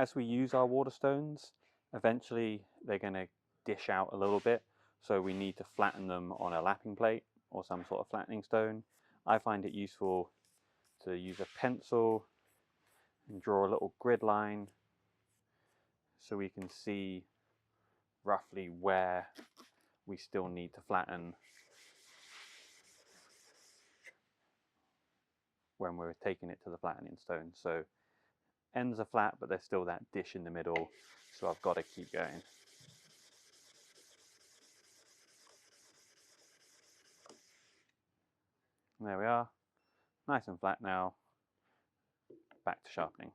as we use our waterstones, eventually they're going to dish out a little bit, so we need to flatten them on a lapping plate or some sort of flattening stone. I find it useful to use a pencil and draw a little grid line so we can see roughly where we still need to flatten when we're taking it to the flattening stone. So ends are flat, but there's still that dish in the middle, so I've got to keep going. And there we are, nice and flat now. Back to sharpening.